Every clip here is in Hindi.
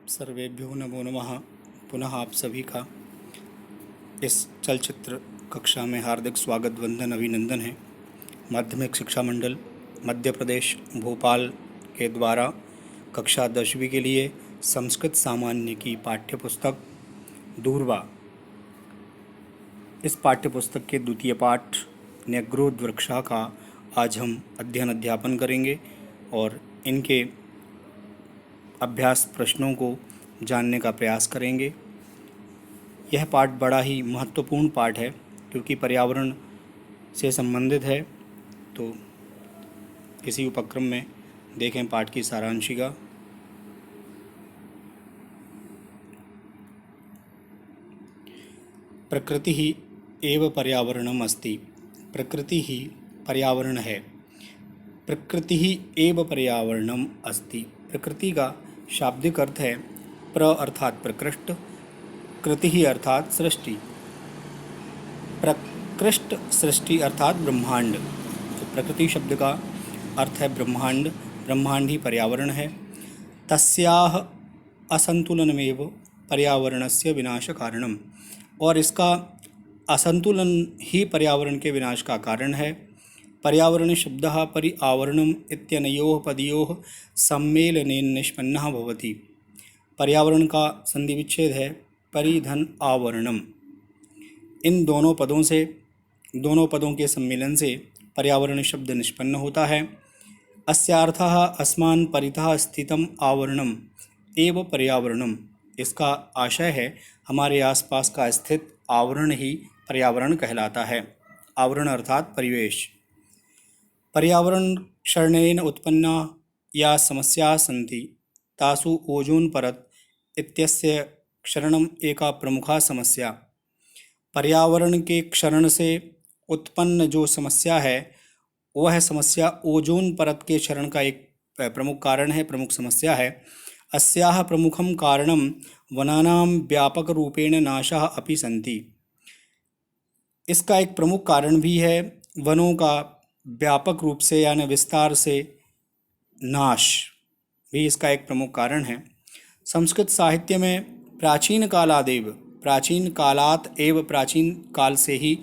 सर्वेभ्यो नमो नमः। पुनः आप सभी का इस चलचित्र कक्षा में हार्दिक स्वागत, वंदन, अभिनंदन है। माध्यमिक शिक्षा मंडल मध्य प्रदेश भोपाल के द्वारा कक्षा 10वीं के लिए संस्कृत सामान्य की पाठ्यपुस्तक दूरवा, इस पाठ्यपुस्तक के द्वितीय पाठ न्यग्रोध वृक्षा का आज हम अध्ययन करेंगे और इनके अभ्यास प्रश्नों को जानने का प्रयास करेंगे। यह पाठ बड़ा ही महत्वपूर्ण पाठ है क्योंकि पर्यावरण से संबंधित है। तो इसी उपक्रम में देखें पाठ की सारांशिका। प्रकृति ही एव पर्यावरणम अस्ति। प्रकृति ही पर्यावरण है। प्रकृति ही एव पर्यावरणम अस्ति। प्रकृति का शाब्दिक अर्थ है प्र अर्थात प्रकृष्ट, कृति ही अर्थात सृष्टि, प्रकृष्ट सृष्टि अर्थात ब्रह्मांड। तो प्रकृति शब्द का अर्थ है ब्रह्मांड। ब्रह्मांड ही पर्यावरण है। तस्याह असंतुलनमेव पर्यावरणस्य विनाश कारणम, और इसका असंतुलन ही पर्यावरण के विनाश का कारण है। पर्यावरण शब्दः परिआवरणम् इत्यनयोः पदयोः सम्मेलनेन निष्पन्नः भवति। पर्यावरण का संधि विच्छेद है परिधन आवरणम। इन दोनों पदों के सम्मेलन से पर्यावरण शब्द निष्पन्न होता है। अस्यार्थः अस्मान् परितः स्थितम् आवरणम एव पर्यावरणम। इसका आशय है हमारे आसपास का स्थित आवरण ही पर्यावरण कहलाता है। आवरण अर्थात परिवेश। पर्यावरण क्षरणेन उत्पन्ना या समस्याः सन्ति तासु ओजोन परत इत्यस्य क्षरणम एका प्रमुखा समस्या। पर्यावरण के क्षरण से उत्पन्न जो समस्या है वह समस्या ओजोन परत के क्षरण का एक प्रमुख कारण है, प्रमुख समस्या है। अस्याः प्रमुखं कारणं वनानां व्यापक रूपेण नाशः अपि सन्ति। इसका एक प्रमुख कारण भी है वनों का व्यापक रूप से यानी विस्तार से नाश भी इसका एक प्रमुख कारण है। संस्कृत साहित्य में प्राचीन कालात एव प्राचीन काल से ही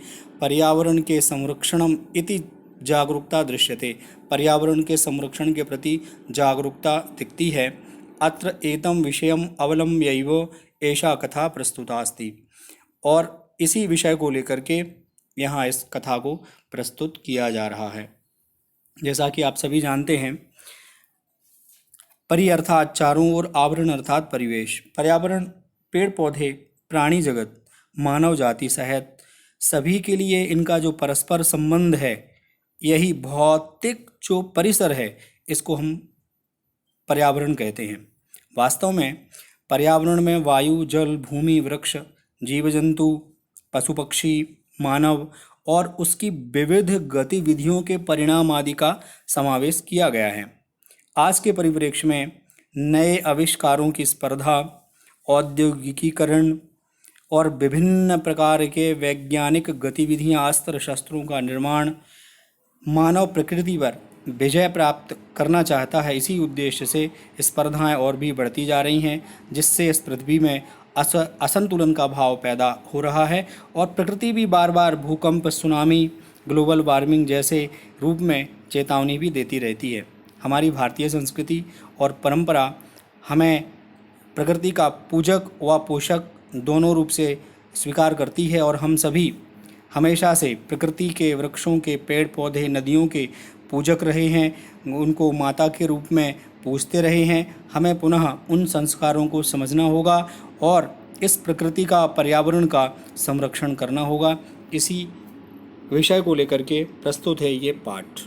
पर्यावरण के संरक्षणम इति जागरूकता दृश्यते। पर्यावरण के संरक्षण के प्रति जागरूकता दिखती है। अत्र एतम विषयम अवलंब्यैव एषा कथा प्रस्तुता अस्ति, और इसी विषय को लेकर के यहाँ इस कथा को प्रस्तुत किया जा रहा है। जैसा कि आप सभी जानते हैं, परि अर्थात चारों ओर, आवरण अर्थात परिवेश। पर्यावरण पेड़ पौधे, प्राणी जगत, मानव जाति सहित सभी के लिए इनका जो परस्पर संबंध है, यही भौतिक जो परिसर है, इसको हम पर्यावरण कहते हैं। वास्तव में पर्यावरण में वायु, जल, भूमि, वृक्ष, जीव जंतु, पशु पक्षी, मानव और उसकी विविध गतिविधियों के परिणाम आदि का समावेश किया गया है। आज के परिप्रेक्ष्य में नए आविष्कारों की स्पर्धा, औद्योगिकीकरण और विभिन्न प्रकार के वैज्ञानिक गतिविधियां, अस्त्र शस्त्रों का निर्माण मानव प्रकृति पर विजय प्राप्त करना चाहता है। इसी उद्देश्य से स्पर्धाएं और भी बढ़ती जा रही हैं, जिससे इस पृथ्वी में असंतुलन का भाव पैदा हो रहा है और प्रकृति भी बार बार भूकंप, सुनामी, ग्लोबल वार्मिंग जैसे रूप में चेतावनी भी देती रहती है। हमारी भारतीय संस्कृति और परंपरा हमें प्रकृति का पूजक व पोषक दोनों रूप से स्वीकार करती है, और हम सभी हमेशा से प्रकृति के, वृक्षों के, पेड़ पौधे, नदियों के पूजक रहे हैं, उनको माता के रूप में पूजते रहे हैं। हमें पुनः उन संस्कारों को समझना होगा और इस प्रकृति का, पर्यावरण का संरक्षण करना होगा। इसी विषय को लेकर के प्रस्तुत है ये पाठ।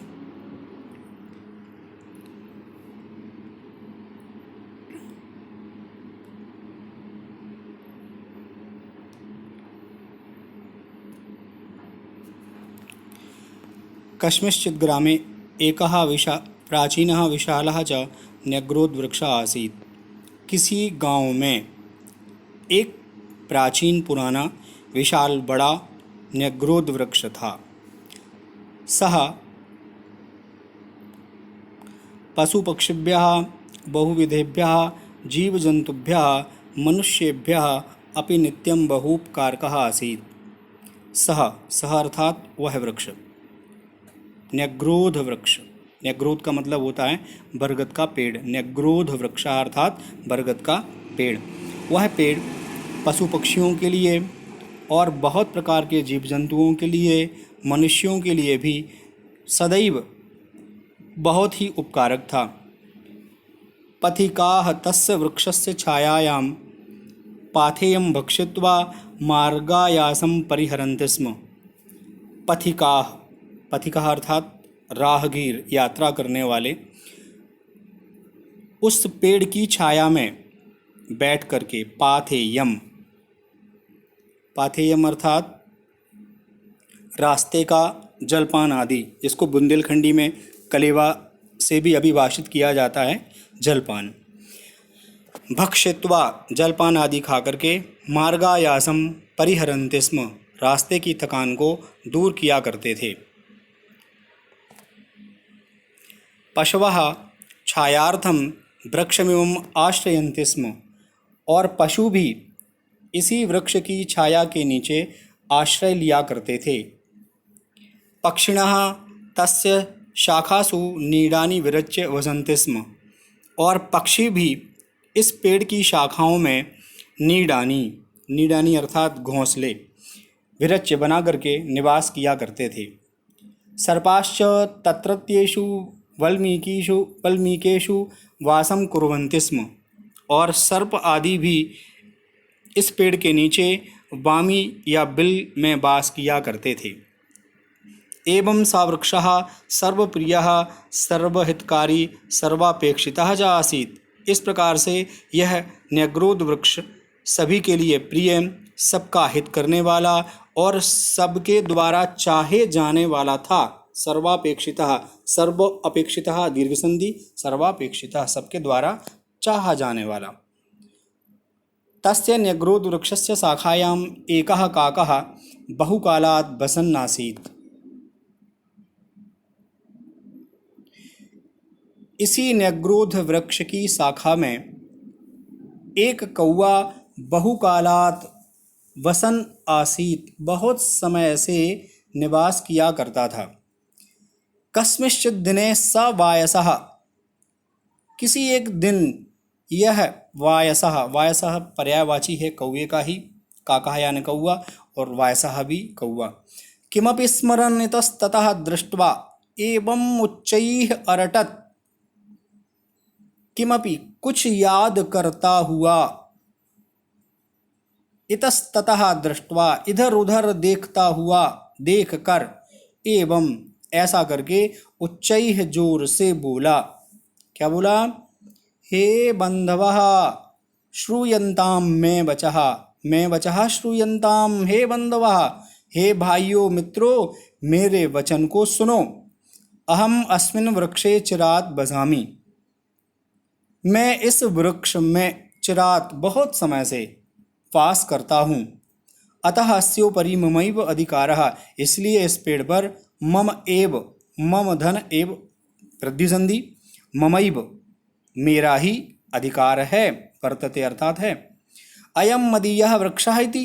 कस्मिंश्चित् ग्रामे एकः प्राचीनः विशालः च न्यग्रोधवृक्षः आसीत्। किसी गांव में एक प्राचीन, पुराना, विशाल, बड़ा न्यग्रोध वृक्ष था। सः पशुपक्षिभ्यः बहुविधेभ्यः जीवजन्तुभ्यः मनुष्येभ्यः अपि नित्यं बहूपकारकः आसीत्। सः अर्थात वह वृक्ष, न्यग्रोध वृक्ष। न्यग्रोध का मतलब होता है बरगद का पेड़। न्यग्रोध वृक्ष अर्थात बरगद का पेड़। वह पेड़ पशु पक्षियों के लिए और बहुत प्रकार के जीव जंतुओं के लिए, मनुष्यों के लिए भी सदैव बहुत ही उपकारक था। पथिकाः तस्य वृक्षस्य छायायां पाथेयं भक्षित्वा मार्गायासं परिहरन्ति स्म। पथिकाः, पथिकाः अर्थात राहगीर, यात्रा करने वाले, उस पेड़ की छाया में बैठ करके पाथेयम, पाथेयम अर्थात रास्ते का जलपान आदि, जिसको बुंदेलखंडी में कलेवा से भी अभिभाषित किया जाता है, जलपान। भक्षित्वा, जलपान आदि खा करके, मार्गायासम परिहरन्ति स्म, रास्ते की थकान को दूर किया करते थे। पशवः छायार्थम वृक्षमिवम् आश्रयन्ति स्म, और पशु भी इसी वृक्ष की छाया के नीचे आश्रय लिया करते थे। पक्षिणः तस्य शाखासु नीडानि विरच्य वसन्ति स्म, और पक्षी भी इस पेड़ की शाखाओं में नीडानी, नीडानी अर्थात घोंसले, विरच्य बना करके निवास किया करते थे। सर्पाश्च तत्रत्येषु वल्मीकेषु वासं कुर्वन्ति स्म, और सर्प आदि भी इस पेड़ के नीचे वामी या बिल में वास किया करते थे। एवं सा वृक्षः सर्वप्रियः सर्वहितकारी सर्वापेक्षितः च आसीत्। इस प्रकार से यह न्यग्रोध वृक्ष सभी के लिए प्रिय, सबका हित करने वाला और सबके द्वारा चाहे जाने वाला था। सर्वापेक्षितः, सर्व अपेक्षितः दीर्घ संधि, सर्वापेक्षितः सबके द्वारा चाहा जाने वाला। तस्य न्यग्रोध वृक्षस्य शाखायाम् एकः काकः बहुकालात् वसन् आसीत्। इसी न्यग्रोध वृक्ष की शाखा में एक कौवा बहुकालात वसन आसीत, बहुत समय से निवास किया करता था। कस्मिंश्चित् दिने स वायसः, किसी एक दिन यह वायसः, वायसः पर्यायवाची है कौवे का ही, काका यानी कौवा और वायसः भी कौवा। किमपि स्मरन् इतस्ततः दृष्ट्वा एवं उच्चैः अरटत, किमपि कुछ याद करता हुआ, इतस्ततः दृष्ट्वा इधर उधर देखता हुआ, देख कर, एवं ऐसा करके, उच्चैः जोर से बोला। क्या बोला? हे बंधवः श्रूयन्तां मे वचः, मे वचः श्रूयन्तां हे बंधवः, हे भाइयों मित्रों मेरे वचन को सुनो। अहम अस्मिन् वृक्षे चिरात् वसामि, मैं इस वृक्ष में चिरात बहुत समय से वास करता हूँ। अतः अस्योपरि ममैव अधिकारः, इसलिए इस पेड़ पर मम एव, मम धन एव वृद्धि संधि, ममैव मेरा ही अधिकार है, वर्तते अर्थात है। अयम मदीयः वृक्षः इति,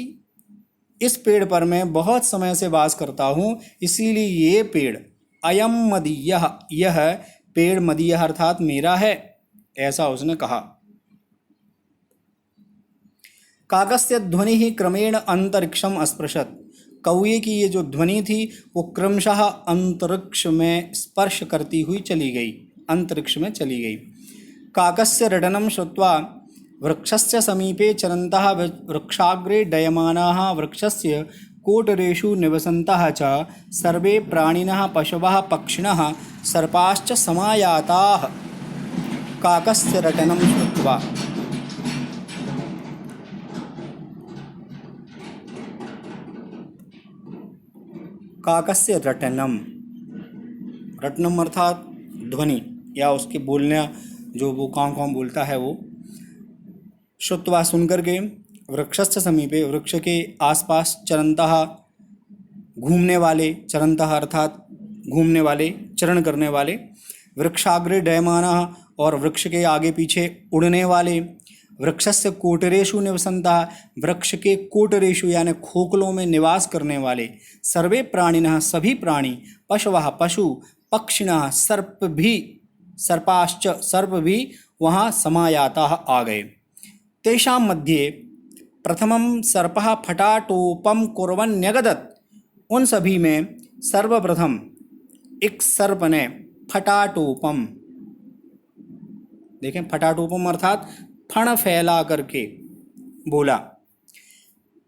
इस पेड़ पर मैं बहुत समय से वास करता हूँ, इसीलिए ये पेड़, अयम मदीयः, यह पेड़ मदीयः अर्थात मेरा है, ऐसा उसने कहा। काकस्य ध्वनि ही क्रमेण अंतरिक्षम अस्पृशत, कौए की ये जो ध्वनि थी वो क्रमशः अंतरिक्ष में स्पर्श करती हुई चली गई, अंतरिक्ष में चली गई। काकस्य रटनं श्रुत्वा वृक्षस्य समीपे चरन्तः वृक्षाग्रे डयमानाः वृक्षस्य कोटरेषु निवसन्तः च सर्वे प्राणिनः पशवः पक्षिणः सर्पाश्च समायाताः काकस्य रटनं श्रुत्वा। काकस्य रटनम, रटनम अर्थात ध्वनि या उसके बोलने, जो वो काँव काँव बोलता है वो। श्रुत्वा सुनकर के, वृक्षस्य समीपे, वृक्ष के आसपास, चरन्तः घूमने वाले, चरन्तः अर्थात घूमने वाले, चरण करने वाले, वृक्षाग्रे डयमानः और वृक्ष के आगे पीछे उड़ने वाले, वृक्षस्य कोटरेषु निवसन्तः, वृक्ष के कोटरेषु यानी खोखलों में निवास करने वाले, सर्वे प्राणिनः सभी प्राणी, पशवः पशु, पक्षिणः सर्पाश्च सर्प भी वहाँ समायाताः आ गए। तेषां मध्ये प्रथमं सर्पः फटाटोपम कुर्वन् न्यगदत्, उन सभी में सर्वप्रथम एक सर्प ने फटाटोपम, देखें फटाटोपम अर्थात फण फैला करके बोला।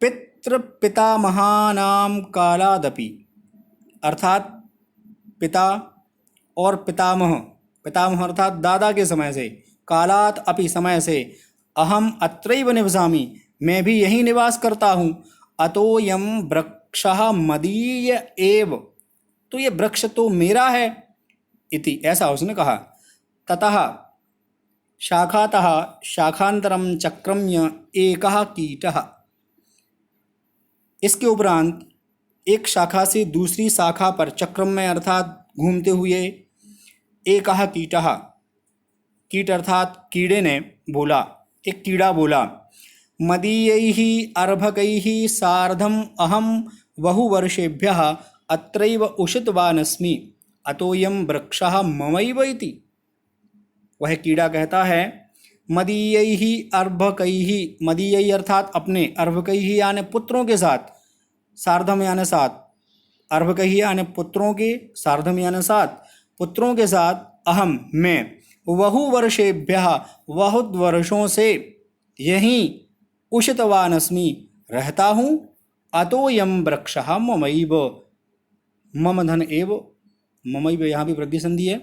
पितृ पितामहानाम कालादपि, अर्थात पिता और पितामह, पितामह अर्थात दादा के समय से, कालात अपि समय से, अहम अत्रैव निवसामि, मैं भी यहीं निवास करता हूँ। अतोयम वृक्षः मदीय एव, तो ये वृक्ष तो मेरा है, इति ऐसा उसने कहा। ततः शाखातः शाखांतरम चक्रम्य एकः कीटः, इसके उपरांत एक शाखा से दूसरी शाखा पर चक्रम में अर्थात घूमते हुए एकः कीटः, कीट अर्थात कीड़े ने बोला, एक कीड़ा बोला, मदीयैः अर्भकैः सार्धम् अहं बहुवर्षेभ्यः अत्रैव उषितवानस्मि, अतोऽयं वृक्षः ममैव इति। वह कीड़ा कहता है, मदीयैः अर्भकैः, मदीयैः अर्थात अपने, अर्भकैः यानी पुत्रों के साथ, सार्धम यानी साथ, अर्भकैः यानी पुत्रों के, सार्धम यानी साथ, पुत्रों के साथ, अहम मैं, बहुवर्षेभ्यः बहुत वर्षों से, यहीं उषितवानस्मि रहता हूँ, अतोऽयं वृक्षः ममैव, मम धन एव, ममैव यहाँ भी वृद्धि संधि है,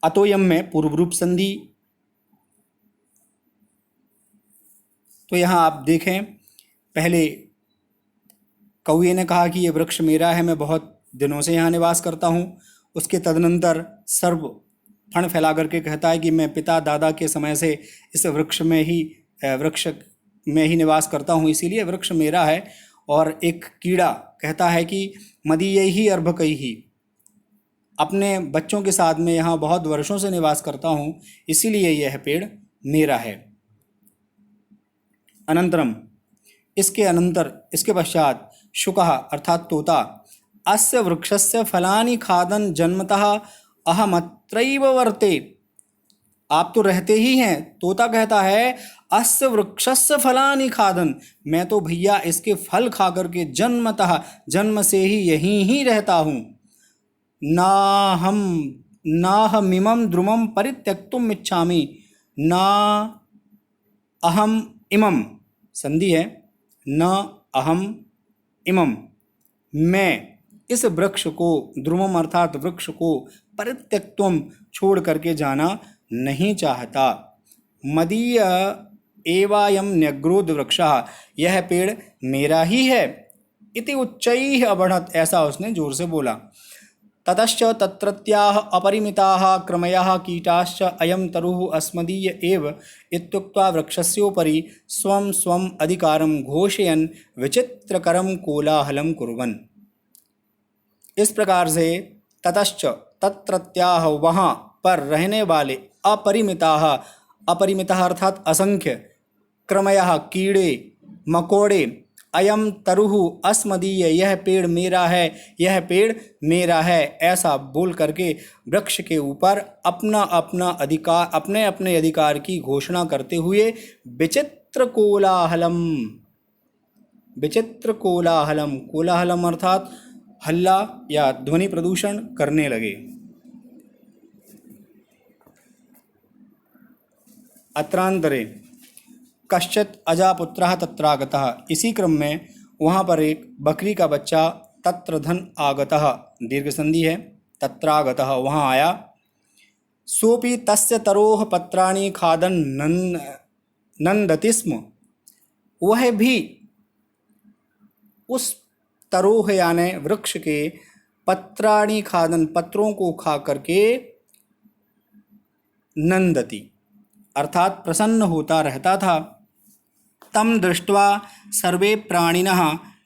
अतोयम में पूर्व रूप संधि। तो यहाँ आप देखें, पहले कौए ने कहा कि ये वृक्ष मेरा है, मैं बहुत दिनों से यहाँ निवास करता हूँ। उसके तदनंतर सर्प फण फैला करके कहता है कि मैं पिता दादा के समय से इस वृक्ष में ही निवास करता हूँ, इसीलिए वृक्ष मेरा है। और एक कीड़ा कहता है कि मदीयैः अर्भकैः, अपने बच्चों के साथ में यहाँ बहुत वर्षों से निवास करता हूँ, इसीलिए यह पेड़ मेरा है। अनंतरम, इसके पश्चात शुकः अर्थात तोता, अस्य वृक्षस्य फलानि खादन् जन्मतः अहमत्रैव वर्ते, आप तो रहते ही हैं। तोता कहता है, अस्य वृक्षस्य फलानि खादन्, मैं तो भैया इसके फल खा करके जन्मतः, जन्म से ही यहीं ही रहता हूँ। नाहमिमं द्रुमं परित्यक्तुम् इच्छामि, ना अहम इमं, संधि है, न अहम इमं, मैं इस वृक्ष को, द्रुमम अर्थात वृक्ष को, परित्यक्तुम छोड़ करके जाना नहीं चाहता। मदीय एवायम न्यग्रोध वृक्षः, यह पेड़ मेरा ही है। इति उच्चैः अबढ़त, ऐसा उसने जोर से बोला। ततश्च तत्रत्याः अपरिमिताः क्रमयः कीटाश्च अयं तरुः अस्मदीय एव इत्युक्त्वा वृक्षस्योपरि स्वं स्वं अधिकारं घोषयन् विचित्रकरं कोलाहलं कुर्वन्। इस प्रकार से ततश्च तत्रत्याः, वहाँ पर रहने वाले, अपरिमिताः, अपरिमितः अर्थात असंख्य, क्रमयः कीड़े मकोड़े, अयम तरुः अस्मदीय, यह पेड़ मेरा है, यह पेड़ मेरा है, ऐसा बोल करके वृक्ष के ऊपर अपना अपना अधिकार, अपने अपने अधिकार की घोषणा करते हुए विचित्र कोलाहलम, विचित्र कोलाहलम, कोलाहलम अर्थात हल्ला या ध्वनि प्रदूषण करने लगे। अत्रांतरे कश्चित् अजापुत्रः तत्रागतः, इसी क्रम में वहाँ पर एक बकरी का बच्चा तत्रधन आगतः, दीर्घ संधि है, तत्रागतः वहाँ आया। सोपि तस्य तरोः पत्राणि खादन् नंदति स्म, वह भी उस तरोह यानी वृक्ष के पत्राणि खादन, पत्रों को खा करके, नंदति अर्थात प्रसन्न होता रहता था। तम दृष्ट्वा सर्वे प्राणिनः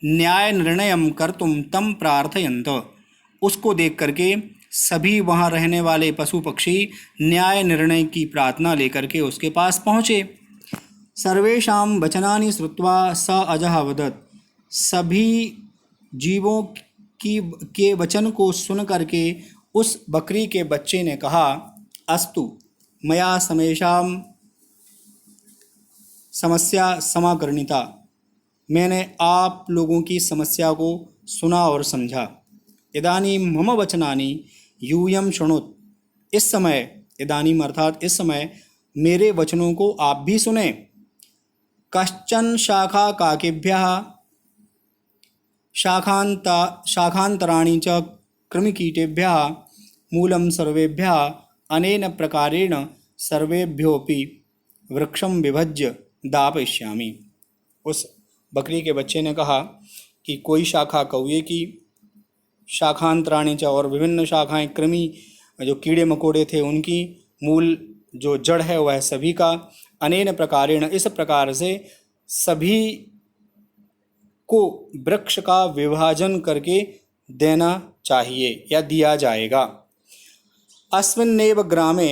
न्याय निर्णयं कर्तुं तम प्रार्थयन्त, उसको देख करके सभी वहाँ रहने वाले पशु पक्षी न्याय निर्णय की प्रार्थना लेकर के उसके पास पहुँचे। सर्वेषां वचनानि श्रुत्वा स अजः वदत्, सभी जीवों की के वचन को सुन करके उस बकरी के बच्चे ने कहा, अस्तु मया समेषां समस्या समाकर्णिता, मैंने आप लोगों की समस्या को सुना और समझा। इदानीं मम वचनानि यूयं शृणुत, इस समय, इदानीं अर्थात इस समय मेरे वचनों को आप भी सुने। कश्चन शाखा काकेभ्यः शाखान्तराणि च कृमिकीटेभ्यः मूलं सर्वेभ्यः अनेन प्रकारेण सर्वेभ्योऽपि वृक्षं विभज्य दापयिष्यामि। उस बकरी के बच्चे ने कहा कि कोई शाखा कौवे की, शाखांतराणी च और विभिन्न शाखाएं कृमि जो कीड़े मकोड़े थे उनकी, मूल जो जड़ है वह सभी का, अनेन प्रकारेण इस प्रकार से सभी को वृक्ष का विभाजन करके देना चाहिए या दिया जाएगा। अस्मिन्नेव ग्रामे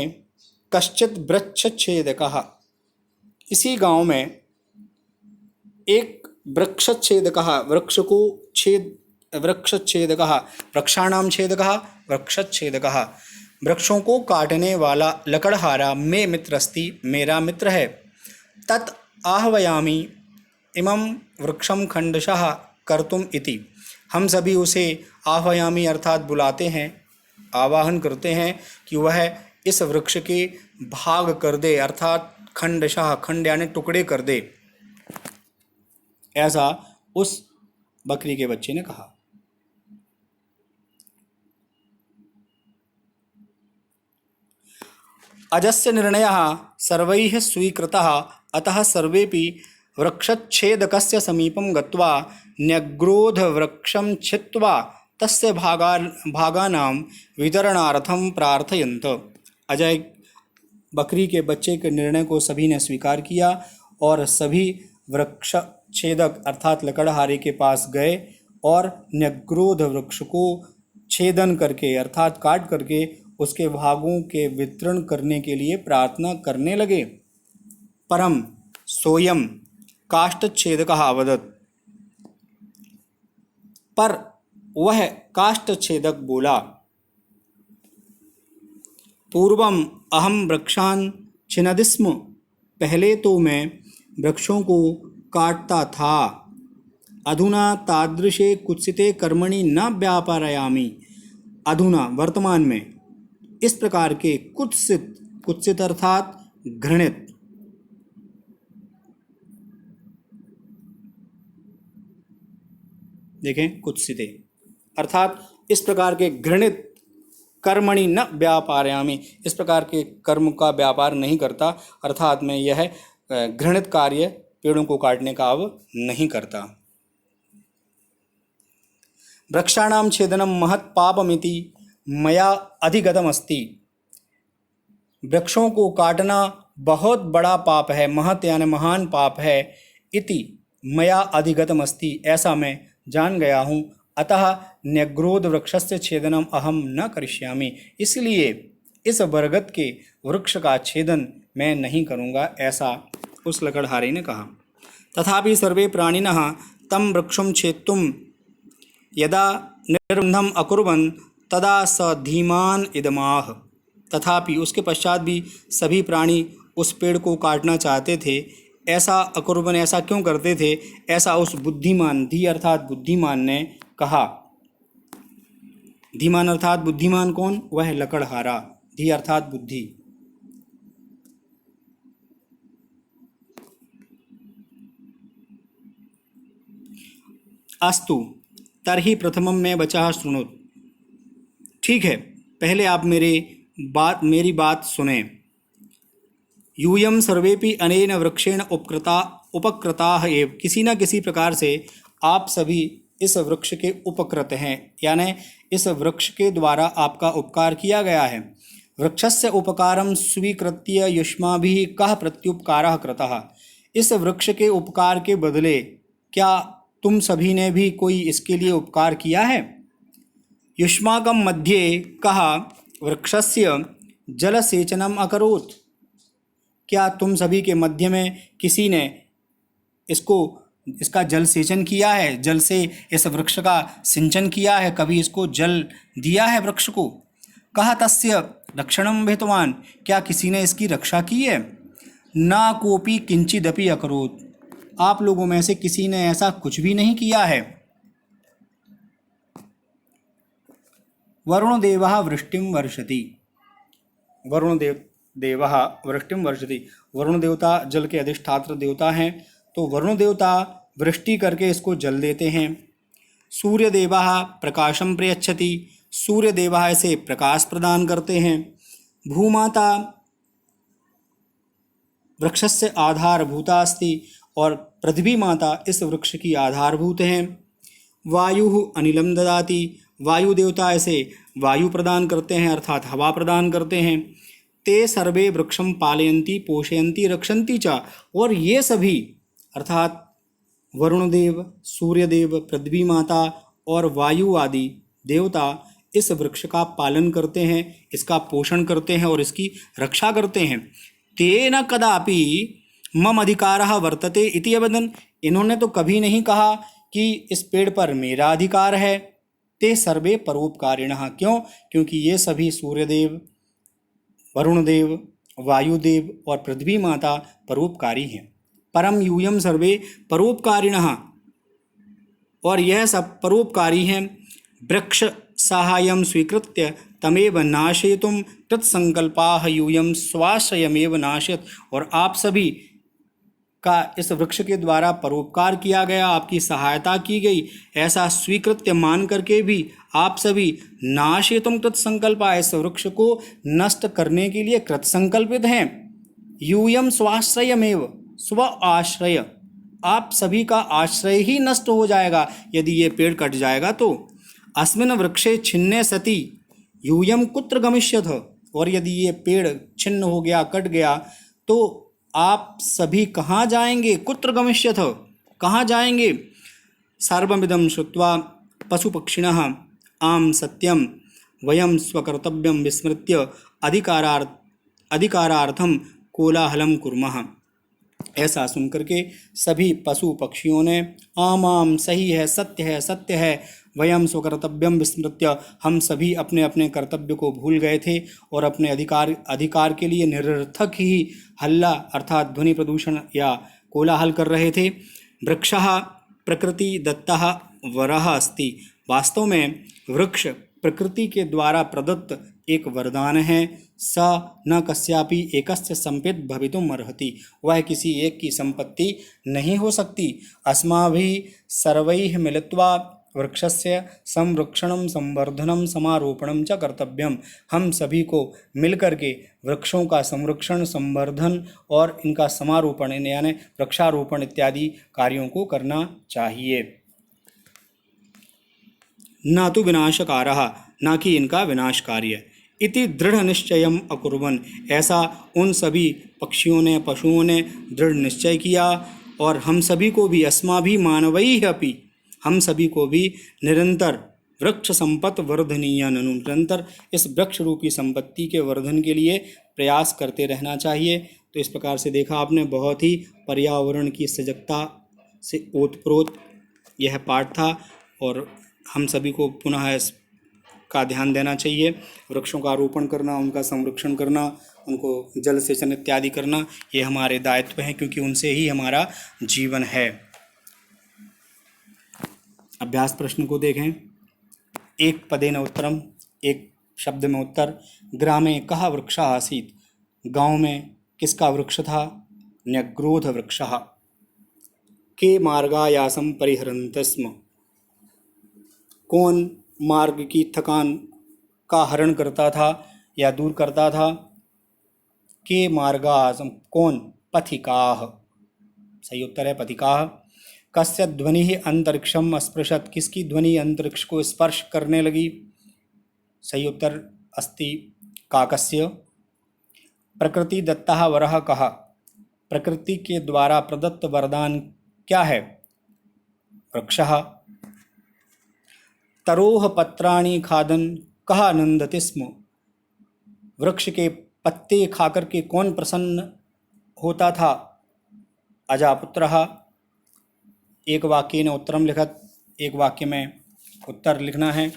कश्चित् वृक्षच्छेदकः, इसी गांव में एक वृक्षच्छेदकः, वृक्षच्छेदकः वृक्षाणां छेदकः वृक्षच्छेदकः, वृक्षों को काटने वाला लकड़हारा मे मित्रस्ति, मेरा मित्र है। तत् आह्वयामि इमं वृक्षं खण्डशः कर्तुम इति, हम सभी उसे आह्वयामि अर्थात बुलाते हैं, आवाहन करते हैं कि वह इस वृक्ष के भाग कर दे, अर्थात खंडशः, खंड यानी टुकड़े कर दे, ऐसा उस बकरी के बच्चे ने कहा। अजस्य निर्णयः सर्वैः स्वीकृतः, अतः सर्वेपि वृक्षच्छेदकस्य समीपं गत्वा न्यग्रोधवृक्षं छित्त्वा तस्य भागानां वितरणार्थं प्रार्थयन्त। अजय बकरी के बच्चे के निर्णय को सभी ने स्वीकार किया और सभी वृक्षच्छेदक अर्थात लकड़हारे के पास गए और न्यग्रोध वृक्ष को छेदन करके अर्थात काट करके उसके भागों के वितरण करने के लिए प्रार्थना करने लगे। परम सोयम काष्ठच्छेदकः अवदत्, पर वह काष्ठच्छेदक बोला, पूर्वम अहम वृक्षान् छिनदि स्म, पहले तो मैं वृक्षों को काटता था, अधुना तादृशे कुत्सिते कर्मणि न व्यापारयामि, अधुना वर्तमान में इस प्रकार के कुत्सित अर्थात घृणित, देखें कुत्सिते अर्थात इस प्रकार के घृणित कर्मणि न व्यापारयामि, इस प्रकार के कर्म का व्यापार नहीं करता, अर्थात मैं यह घृणित कार्य पेड़ों को काटने का अब नहीं करता। वृक्षाणां छेदनम महत् पापमिति मया अधिगतमस्ति, वृक्षों को काटना बहुत बड़ा पाप है, महत् यानी महान पाप है, इति मया अधिगतमस्ति, ऐसा मैं जान गया हूँ, अतः न्यग्रोध वृक्षस्य छेदनम अहम न करिष्यामि, इसलिए इस बरगद के वृक्ष का छेदन मैं नहीं करूँगा, ऐसा उस लकड़हारे ने कहा। तथापि सर्वे प्राणिनः तं वृक्षं छेत्तुं यदा निर्बन्धम् अकुर्वन् तदा स धीमान इदमाह, तथापि उसके पश्चात भी सभी प्राणी उस पेड़ को काटना चाहते थे, ऐसा अकुर्बन, ऐसा क्यों करते थे, ऐसा उस बुद्धिमान, धी अर्थात बुद्धिमान ने कहा। धीमान अर्थात बुद्धिमान कौन? वह लकड़हारा, धी अर्थात बुद्धि। अस्तु तर्हि प्रथमं मे वचः शृणुत, ठीक है पहले आप मेरी बात सुने। यूयं सर्वेपि अनेन वृक्षेण उपकृताः एव, किसी न किसी प्रकार से आप सभी इस वृक्ष के उपकृत हैं, यानी इस वृक्ष के द्वारा आपका उपकार किया गया है। वृक्षस्य उपकारं स्वीकृत्य युष्माभिः कः प्रत्युपकारः कृतः, इस वृक्ष के उपकार के बदले क्या तुम सभी ने भी कोई इसके लिए उपकार किया है? युष्माकं मध्ये कः वृक्षस्य जलसेचनम् अकरोत्। क्या तुम सभी के मध्य में किसी ने इसका जल सेचन किया है, जल से इस वृक्ष का सिंचन किया है, कभी इसको जल दिया है वृक्ष को। कः तस्य रक्षणं विहितवान्, क्या किसी ने इसकी रक्षा की है। ना कोपि किंचिदपि अकरोत्, आप लोगों में से किसी ने ऐसा कुछ भी नहीं किया है। वरुण देवः वृष्टिं वर्षति, देवः वृष्टिं वर्षति, वरुण देवता जल के अधिष्ठात्र देवता हैं, तो वरुण देवता वृष्टि करके इसको जल देते हैं। सूर्य देवः प्रकाशं प्रयच्छति, सूर्य देवः इसे प्रकाश प्रदान करते हैं। भूमाता वृक्षस्य आधारभूता अस्ति, और पृथ्वी माता इस वृक्ष की आधारभूत हैं। वायु अनिलम ददाति, वायु देवता इसे वायु प्रदान करते हैं अर्थात हवा प्रदान करते हैं। ते सर्वे वृक्षम पालयन्ति पोषयन्ति रक्षन्ति च, और ये सभी अर्थात वरुणदेव, सूर्यदेव, पृथ्वी माता और वायु आदि देवता इस वृक्ष का पालन करते हैं, इसका पोषण करते हैं और इसकी रक्षा करते हैं। तेन कदापि मम अधिकारः वर्तते इति अवदन्, इन्होंने तो कभी नहीं कहा कि इस पेड़ पर मेरा अधिकार है। ते सर्वे परोपकारिणः, क्यों, क्योंकि ये सभी सूर्यदेव, वरुणदेव, वायुदेव और पृथ्वी माता परोपकारी हैं। परम यूयम सर्वे परोपकारिणः, और यह सब परोपकारी हैं। वृक्ष साहाय्यं स्वीकृत्य तमेव नाशयितुं कृतसंकल्पाः यूयं स्वाश्रयमेव नाशयत्, और आप सभी का इस वृक्ष के द्वारा परोपकार किया गया, आपकी सहायता की गई, ऐसा स्वीकृत्य मान करके भी आप सभी नाशयितुं कृतसंकल्पा, इस वृक्ष को नष्ट करने के लिए कृतसंकल्पित हैं। यूयं स्वाश्रयमेव, स्व आश्रय, आप सभी का आश्रय ही नष्ट हो जाएगा यदि ये पेड़ कट जाएगा तो। अस्मिन् वृक्षे छिन्ने सति यूयं कुत्र गमिष्यथ, और यदि ये पेड़ छिन्न हो गया, कट गया, तो आप सभी कहाँ जाएंगे। कुत्र गमिष्यथ, कहाँ जाएंगे। सर्वमिदं श्रुत्वा पशुपक्षिणः आम सत्यम वयं स्वकर्तव्यं विस्मृत्य अधिकारार्थम कोलाहलं कुर्मः। ऐसा सुनकर के सभी पशु पक्षियों ने आम आम, सही है, सत्य है, सत्य है, वयम स्वकर्तव्यम विस्मृत्य, हम सभी अपने अपने कर्तव्य को भूल गए थे और अपने अधिकार के लिए निरर्थक ही हल्ला अर्थात ध्वनि प्रदूषण या कोलाहल कर रहे थे। वृक्षः प्रकृति दत्तः वरः अस्ति, वास्तव में वृक्ष प्रकृति के द्वारा प्रदत्त एक वरदान है। स न कस्यापि एकस्य संपित भवितुम अर्हति, वह किसी एक की संपत्ति नहीं हो सकती। अस्माभिः सर्वैः मिलित्वा वृक्षस्य संरक्षणं संवर्धनं समारोपणं च कर्तव्यम, हम सभी को मिलकर के वृक्षों का संरक्षण, संवर्धन और इनका समारोपण यानी वृक्षारोपण इत्यादि कार्यों को करना चाहिए। न तो विनाशकारः, न कि इनका विनाश कार्य। इति दृढ़ निश्चयम अकुर्वन्, ऐसा उन सभी पक्षियों ने, पशुओं ने दृढ़ निश्चय किया, और हम सभी को भी अस्माभिः मानवैः अपि, हम सभी को भी निरंतर वृक्ष संपत् वर्धनीय, निरंतर इस वृक्ष रूपी संपत्ति के वर्धन के लिए प्रयास करते रहना चाहिए। तो इस प्रकार से देखा आपने, बहुत ही पर्यावरण की सजगता से ओतप्रोत यह पाठ था, और हम सभी को पुनः इसका ध्यान देना चाहिए। वृक्षों का आरोपण करना, उनका संरक्षण करना, उनको जल सेचन इत्यादि करना, ये हमारे दायित्व हैं, क्योंकि उनसे ही हमारा जीवन है। अभ्यास प्रश्न को देखें। एक पदेन उत्तरम, एक शब्द में उत्तर। ग्रामे कः वृक्षः आसीत्, गांव में किसका वृक्ष था। न्यग्रोध वृक्षः। के मार्गायासं परिहरन्ति स्म, कौन मार्ग की थकान का हरण करता था या दूर करता था। के मार्गायासं, कौन, पथिकाः, सही उत्तर है पथिकाः। कस्य ध्वनिः अंतरिक्षम अस्पृशत्, किसकी ध्वनि अंतरिक्ष को स्पर्श करने लगी। सही उत्तर अस्ति काकस्य। प्रकृति दत्तः वरः कः, प्रकृति के द्वारा प्रदत्त वरदान क्या है। वृक्षः। तरोह पत्राणि खादन कः आनंदते स्म। वृक्ष के पत्ते खाकर के कौन प्रसन्न होता था? अजापुत्रः। एक वाक्य ने उत्तरम लिखत, एक वाक्य में उत्तर लिखना है।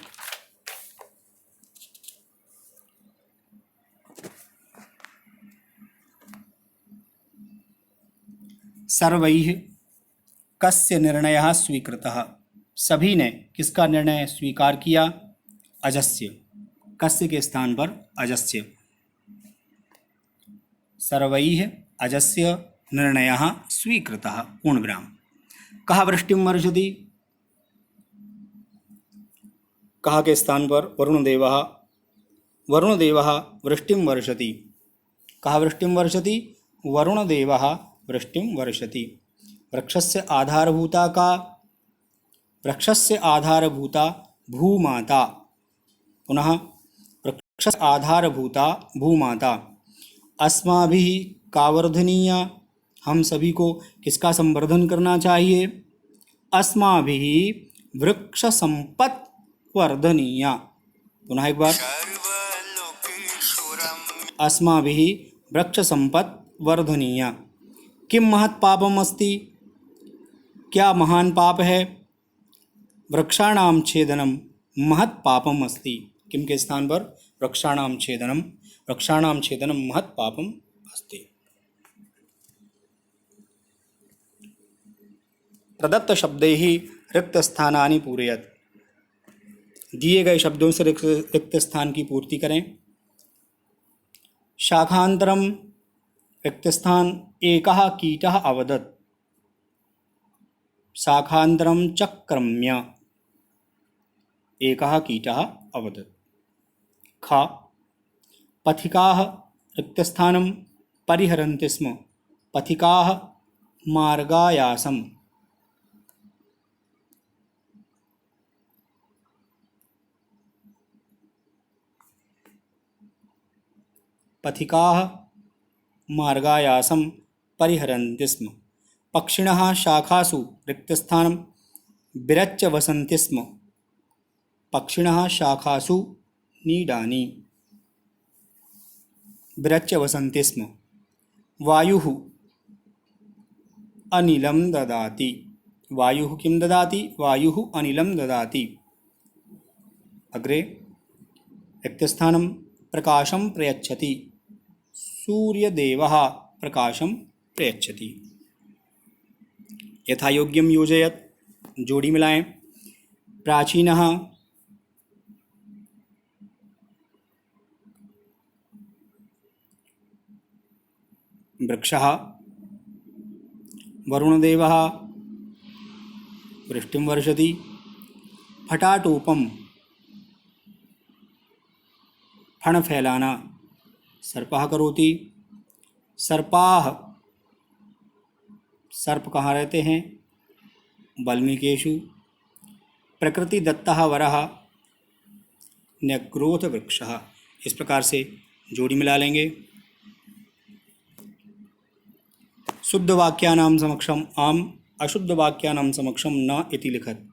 सर्वैः कस्य निर्णयः स्वीकृतः। सभी ने किसका निर्णय स्वीकार किया? अजस्य। कस्य के स्थान पर अजस्य। सर्वैः अजस्य निर्णयः स्वीकृतः। पूर्णविराम। कः वृष्टिं वर्षति? कः के स्थान पर वरुणदेवः। वरुणदेवः वृष्टिं वर्षति। कः वृष्टिं वर्षति? वरुणदेवः वृष्टिं वर्षति। वृक्षस्य आधारभूता का? वृक्षस्य आधारभूता भूमाता। पुनः वृक्षस्य आधारभूता भूमाता। अस्माभिः का वर्धनीया? हम सभी को किसका संवर्धन करना चाहिए? अस्माभिः वृक्ष संपत् वर्धनीया। पुनः एक बार, अस्माभिः वृक्ष संपत् वर्धनीया। किं महत् पापम् अस्ति? क्या महान पाप है? वृक्षाणां छेदनं महत् पापम् अस्ति। किम के स्थान पर? वृक्षाणां छेदनं। वृक्षाणां छेदनं महत् पापम् अस्ति। प्रदत्त शब्दैः रिक्तस्थानानि पूरयत्। दिए गए शब्दों से रिक्त स्थान की पूर्ति करें। शाखांतरम रिक्त स्थान एकः कीटः अवदत्। शाखांतरम चक्रम्य एकः कीटः अवदत्। ख पथिकाः रिक्तस्थानं परिहरन्ति स्म। पथिकाः मार्गायासम्। पथिकाः मार्गायासं परिहरन्ति स्म। पक्षिणः शाखासु रिक्तस्थानं विरच्य वसन्ति स्म। पक्षिणः शाखासु नीडानि विरच्य वसन्ति स्म। वायुः अनिलं ददाति। वायुः किं ददाति? वायुः अनिलं ददाति। अग्रे रिक्तस्थानं प्रकाशं प्रयच्छति। सूर्यदेवः प्रकाशं प्रयच्छति। यथा योग्यं योजयत्। जोड़ी मिलाएं। प्राचीनः वृक्षः। वरुणदेवः वृष्टिं वर्षति। फटाटोपम फण फैलाना। सर्पः करोति। सर्पाः सर्प कहाँ रहते हैं? वाल्मीकेषु। प्रकृति दत्तः वरः न्यग्रोध वृक्षः। इस प्रकार से जोड़ी मिला लेंगे। शुद्ध वाक्यानां समक्षम आम, अशुद्ध वाक्यानां समक्षम न इति लिखत।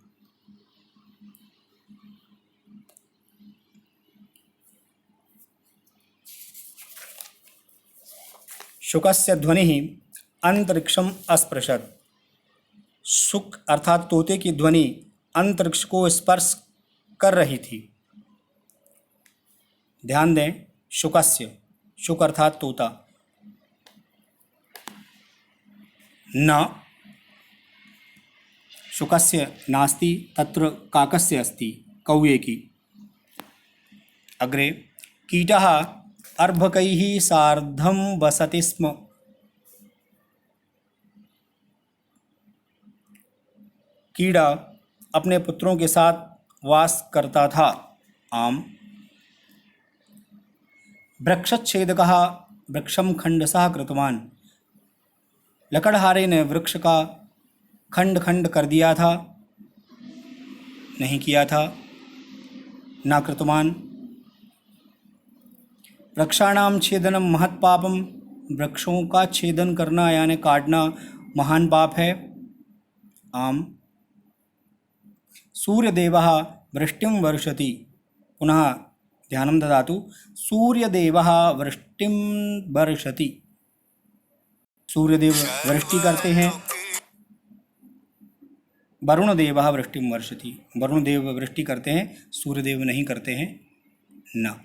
शुकस्य ध्वनिः अंतरिक्षम अस्पृशत्। शुक अर्थात तोते की ध्वनि अंतरिक्ष को स्पर्श कर रही थी। ध्यान दें, शुकस्य, शुक अर्थात तोता। न शुकस्य नास्ति, तत्र काकस्य अस्ति, कौवे की। अग्रे कीटः अर्भकैः सार्धं वसति स्म। कीड़ा अपने पुत्रों के साथ वास करता था। आम। वृक्षच्छेदकः वृक्षं खंडशः कृतवान्। लकड़हारे ने वृक्ष का खंड खंड कर दिया था, नहीं किया था। ना कृतवान्। वृक्षाणां छेदनम महत् पापम। वृक्षों का छेदन करना यानी काटना महान पाप है। आम। सूर्यदेवः वृष्टिं वर्षति। पुनः ध्यानं ददातु। सूर्यदेवः वृष्टिं वर्षति। सूर्यदेव वृष्टि करते हैं। वरुणदेवः वृष्टिं वर्षति। वरुणदेव वृष्टि करते हैं, सूर्यदेव नहीं करते हैं न।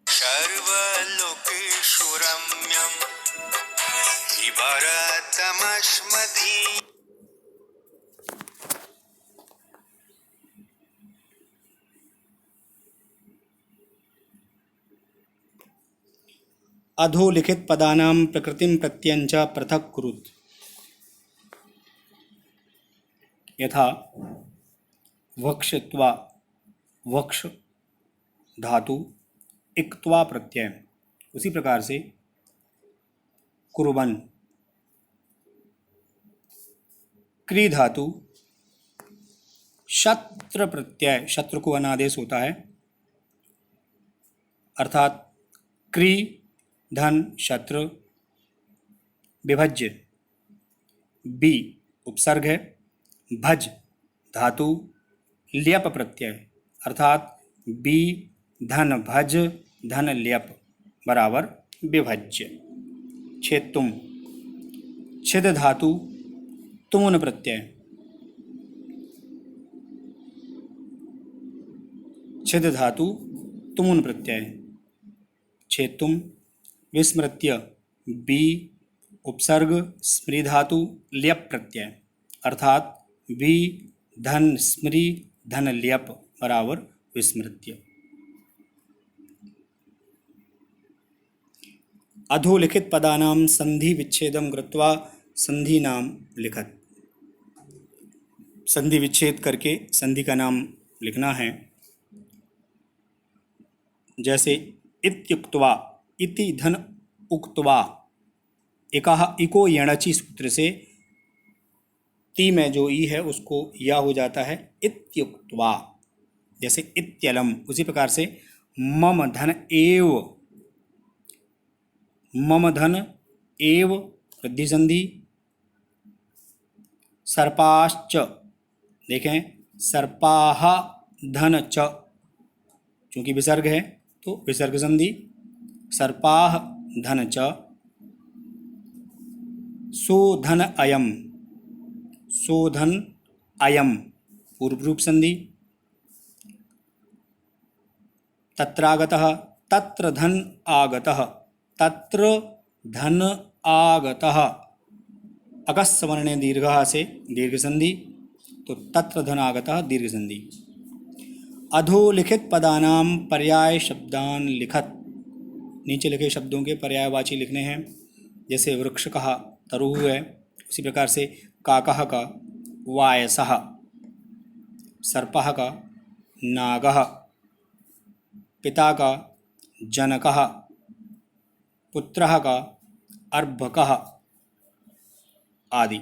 सर्वलोकेषु रम्यं भरतमस्मदि। अधोलिखित पदानां प्रकृतिं प्रत्ययञ्च पृथक् कुरुत्। यथा वक्ष्यत्वा, वक्ष धातु इक्त्वा प्रत्यय, उसी प्रकार से कुर्वन्, क्री धातु शत्र प्रत्यय, शत्रु को अनादेश होता है, अर्थात क्री धन शत्रु, विभज्य बी उपसर्ग है, भज धातु ल्यप प्रत्यय, अर्थात बी धन भज धन ल्यप बराबर विभज्य। छेत्तुम, छिद धातु तुमुन प्रत्यय, छिद धातु तुमुन प्रत्यय। छेत्तुम विस्मृत्य बी उपसर्ग स्मृ धातु ल्यप प्रत्यय, अर्थात वी धन स्मृ धन ल्यप बराबर विस्मृत्य। अधोलिखित पदानां संधि विच्छेदं कृत्वा संधि नाम लिखत। संधि विच्छेद करके संधि का नाम लिखना है। जैसे इत्युक्त्वा, इति धन उक्त्वा, एकः इको यणचि सूत्र से ती में जो ई है उसको या हो जाता है इत्युक्त्वा। जैसे इत्यलम, उसी प्रकार से मम धन एव, मम धन एव वृद्धि संधि। सर्पाश्च, देखें सर्पाः धन च, चूँकि विसर्ग है तो विसर्ग संधि। सर्पाः धन च। सोधन अयम, सोधन अयम पूर्व रूप संधि। तत्रागतः, तत्र धन आगतः, तत्र धन आगतः अकस्वर्णे दीर्घः से दीर्घ संधि, तो तत्र धन आगतः दीर्घ संधि। अधोलिखित पदानां पर्याय शब्दान लिखत। नीचे लिखे शब्दों के पर्यायवाची लिखने हैं। जैसे वृक्ष कहा तरुः है, उसी प्रकार से काकः का वायसः, सर्पः का नागः, पिता का जनकः, पुत्रः का अर्भकः आदि।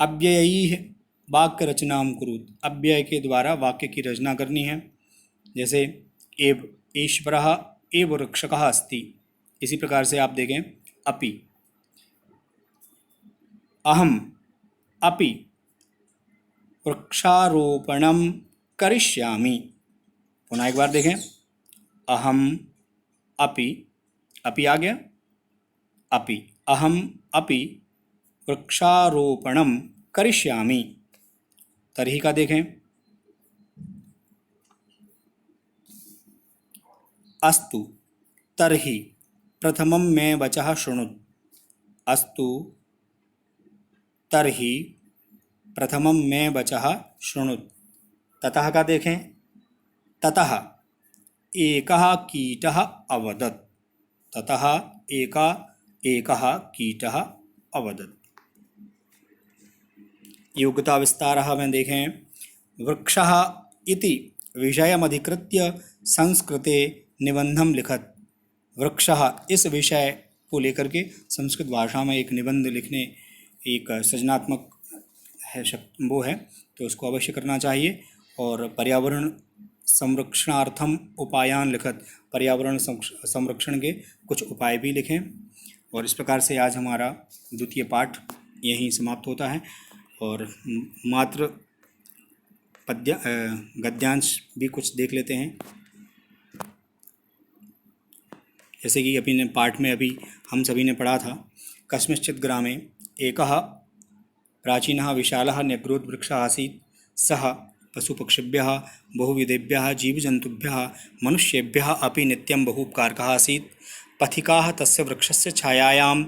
अव्ययैः वाक्य रचनां कुरुत। अव्यय के द्वारा वाक्य की रचना करनी है। जैसे एव ईश्वरः एव वृक्षकः अस्ति, इसी प्रकार से आप देखें अपि। अहम अपि वृक्षारोपणं करिष्यामि। पुनः एक बार देखें, अहम अपि, अपि आ गया, अपि, अहम अपि वृक्षारोपणं करिष्यामि। तर्हि का देखें, अस्तु तर्हि प्रथमं मे वचः शृणुत। अस्तु तर्हि प्रथमं मे वचः शृणुत। ततः का देखें, ततः एकः कीटः अवदत्। ततः एकः कीटः अवदत्। योग्यता विस्तारः में देखें, वृक्षः इति विषयमधिकृत्य संस्कृते निबंधं लिखत। वृक्षः इस विषय को लेकर के संस्कृत भाषा में एक निबंध लिखने, एक सृजनात्मक है वो है, तो उसको अवश्य करना चाहिए। और पर्यावरण संरक्षणार्थम उपायान लिखत। पर्यावरण संरक्षण के कुछ उपाय भी लिखें। और इस प्रकार से आज हमारा द्वितीय पाठ यहीं समाप्त होता है। और मात्र गद्यांश भी कुछ देख लेते हैं। जैसे कि अभी ने पाठ में अभी हम सभी ने पढ़ा था, कस्मिंश्चित् ग्रामे एकः प्राचीनः विशालः न्यग्रोधवृक्षः आसीत्। सः पशुपक्षिभ्यः बहुविधेभ्यः जीवजन्तुभ्यः मनुष्येभ्यः अपि नित्यं बहुपकारकः आसीत्। पथिकाः तस्य वृक्षस्य छायायां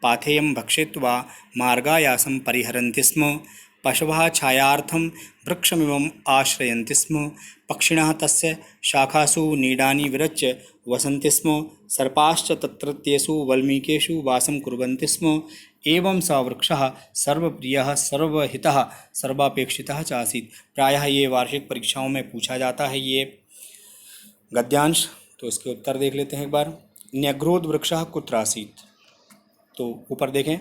पाथेयं भक्षित्वा मार्गायासं परिहरन्ति स्म। पशवः छायार्थं वृक्षमिमम् आश्रयन्ति स्म। पक्षिणः तस्य शाखासु नीडानि विरच्य वसन्ति स्म। सर्पाश्च तत्रत्येषु वल्मीकेषु वासं कुर्वन्ति स्म। एवं स वृक्षः सर्वप्रियः, सर्वहितः, सर्वापेक्षितः च आसीत्। प्रायः ये वार्षिक परीक्षाओं में पूछा जाता है ये गद्यांश, तो इसके उत्तर देख लेते हैं एक बार। न्यग्रोध वृक्षः कुत्र आसीत्, तो ऊपर देखें,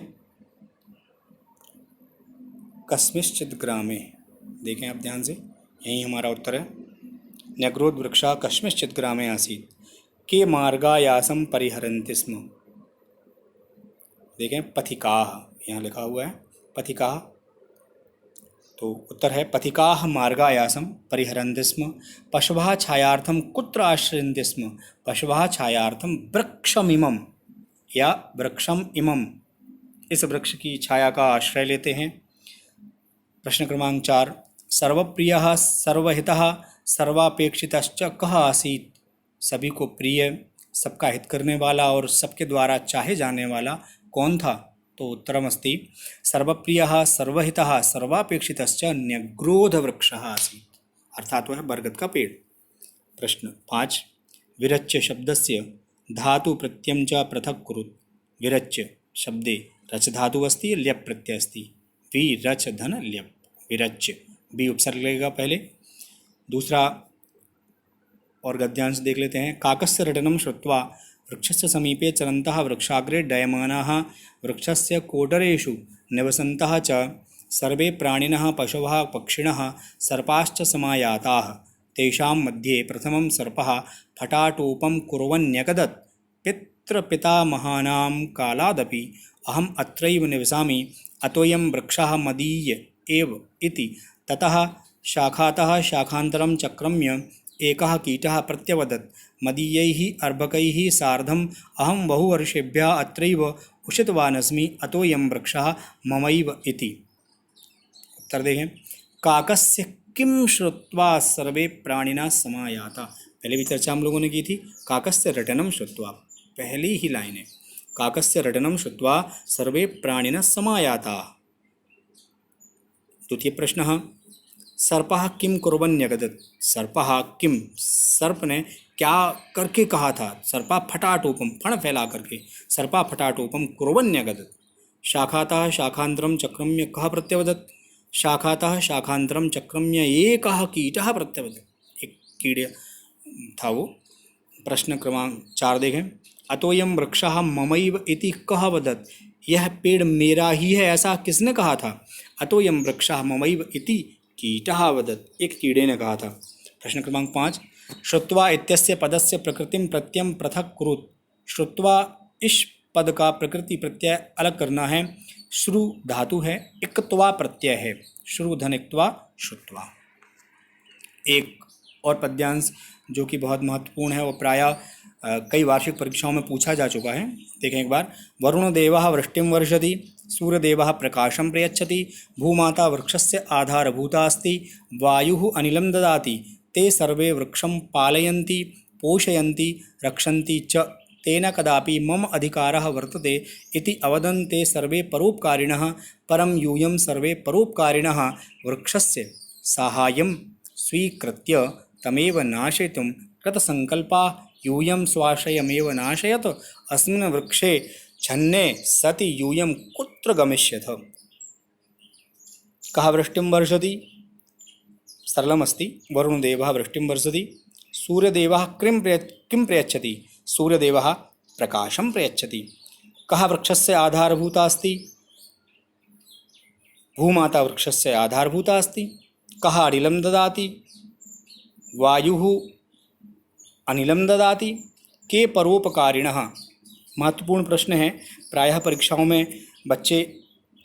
कस्मिंश्चित् ग्रामे, देखें आप ध्यान से, यही हमारा उत्तर है। न्यग्रोध वृक्षः कस्मिंश्चित् ग्रामे आसीत् के मार्गायासं परिहरन्ति स्म। देखें पथिकाः, यहाँ लिखा हुआ है पथिकाः, तो उत्तर है पथिकाः मार्गायासं परिहरन्ति स्म। पशवः छायार्थं कुत्र आश्रयन्ति स्म। पशवः छायार्थं वृक्षमिमं या वृक्षम इमं, इस वृक्ष की छाया का आश्रय लेते हैं। प्रश्न क्रमांक 4, सर्वप्रियः, सर्वहितः, सर्वापेक्षितश्च कः आसीत्। सभी को प्रिय, सबका हित करने वाला और सबके द्वारा चाहे जाने वाला कौन था, तो उत्तरमस्ति सर्वप्रियः, सर्वहितः, सर्वापेक्षितश्च न्यग्रोधवृक्षः आसीत्, अर्थात वह बरगद का पेड़। प्रश्न 5, विरच्य शब्दस्य धातु प्रत्ययं च पृथक् कुरुत्। विरच्य शब्दे रच धातु अस्ति, ल्यप् प्रत्यय अस्ति। विरच धन ल्यप्, विरच्य, बी उपसर्ग लगेगा पहले। दूसरा और गद्यांश देख लेते हैं। काकस्य रटनं श्रुत्वा वृक्षस्य समीपे चरन्तः वृक्षाग्रे डयमानाः वृक्षस्य कोटरेषु निवसन्तः च सर्वे प्राणिनः पशवः पक्षिणः सर्पाश्च समायाताः। तेषां मध्ये प्रथमं सर्पः फटाटोपं कुर्वन्न्यकदत्। पितृपितामहानां कालादपि अहम् अत्रैव निवसामि, अतोऽयं वृक्षः मदीय एव इति। ततः शाखातः शाखान्तरं चक्रम्य एकः कीटः प्रत्यवदत्, मदीयैः अर्भकैः सार्धम् अहं बहुवर्षेभ्यः अत्रैव उषितवानस्मि, अतोऽयं वृक्षः ममैव इति। उत्तर देखें, काकस्य किं श्रुत्वा सर्वे प्राणिनः समायाता। पहले भी चर्चा हम लोगों ने की थी, काकस्य रटनं श्रुत्वा, पहली ही लाइन है, काकस्य रटनं श्रुत्वा सर्वे प्राणिनः समायाता। द्वितीय प्रश्न, सर्पः किं कुर्वन्न्यगदत्। सर्पः किं, सर्प ने क्या करके कहा था। सर्पा फटाटोपम, फण फैला करके, सर्पा फटाटोपम कुर्वन्न्यगदत्। शाखातः शाखान्तरं चक्रम्य कः प्रत्यवदत्। शाखातः शाखान्तरं चक्रम्य एकः कीटः प्रत्यवदत्, एक कीड़े था वो। प्रश्न क्रमांक 4 देखें। अतोऽयं वृक्षः ममैव इति कः वदत्। यह पेड़ मेरा ही है ऐसा किसने कहा था। अतोऽयं वृक्षः ममैव इति कीटः वदत्, एक कीड़े ने कहा था। प्रश्न क्रमांक 5, श्रुत्वा इत्यस्य पदस्य प्रकृतिं प्रत्ययं पृथक् कुरुत्। श्रुत्वा, इस पद का प्रकृति प्रत्यय अलग करना है। श्रु धातु है, इक्त्वा प्रत्यय है, श्रु धनिक्त्वा श्रुत्वा। एक और पद्यांश जो कि बहुत महत्वपूर्ण है, वो प्रायः कई वार्षिक परीक्षाओं में पूछा जा चुका है। देखें एक बार। वरुणदेवः वृष्टिं वर्षति, सूर्यदेवः प्रकाशं प्रयच्छति, भूमाता वृक्षस्य आधारभूता अस्ति, वायुः अनिलं ददाति, ते सर्वे वृक्षं पालयन्ति, पोषयन्ति, रक्षन्ति च, तेन कदापि मम अधिकारः वर्तते इति अवदन् ते सर्वे परोपकारिणः। परं यूयं सर्वे परोपकारिणः वृक्षस्य साहाय्यं स्वीकृत्य तमेव नाशयितुं कृतसङ्कल्पाः। यूयं स्वाश्रयमेव नाशयत, अस्मिन् वृक्षे छन्ने सति यूयं कुत्र गमिष्यथ। कः वृष्टिं वर्षति, सरलमस्ति। वरुणदेवः वृष्टिं वर्षति, सूर्यदेवः किं प्रयच्छति, सूर्यदेवः प्रकाशं प्रयच्छति। कः वृक्षस्य आधारभूता अस्ति, भूमाता वृक्षस्य आधारभूता अस्ति। कः अनिलं ददाति, वायुः अनिलं ददाति। के परोपकारिणः। महत्वपूर्ण प्रश्न है, प्रायः परीक्षाओं में बच्चे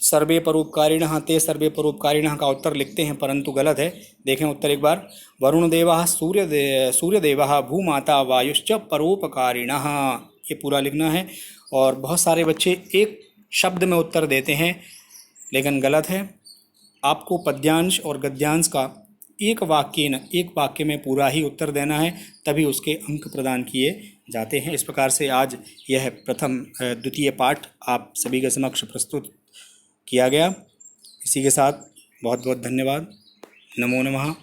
सर्वे परोपकारिणः ते सर्वे परोपकारिणः का उत्तर लिखते हैं, परंतु गलत है। देखें उत्तर एक बार। वरुण देवः सूर्यदेवः भूमाता वायुश्च परोपकारिणः, ये पूरा लिखना है। और बहुत सारे बच्चे एक शब्द में उत्तर देते हैं, लेकिन गलत है। आपको पद्यांश और गद्यांश का एक वाक्य में पूरा ही उत्तर देना है, तभी उसके अंक प्रदान किए जाते हैं। इस प्रकार से आज यह द्वितीय पाठ आप सभी के समक्ष प्रस्तुत किया गया। इसी के साथ बहुत बहुत धन्यवाद। नमो नमः।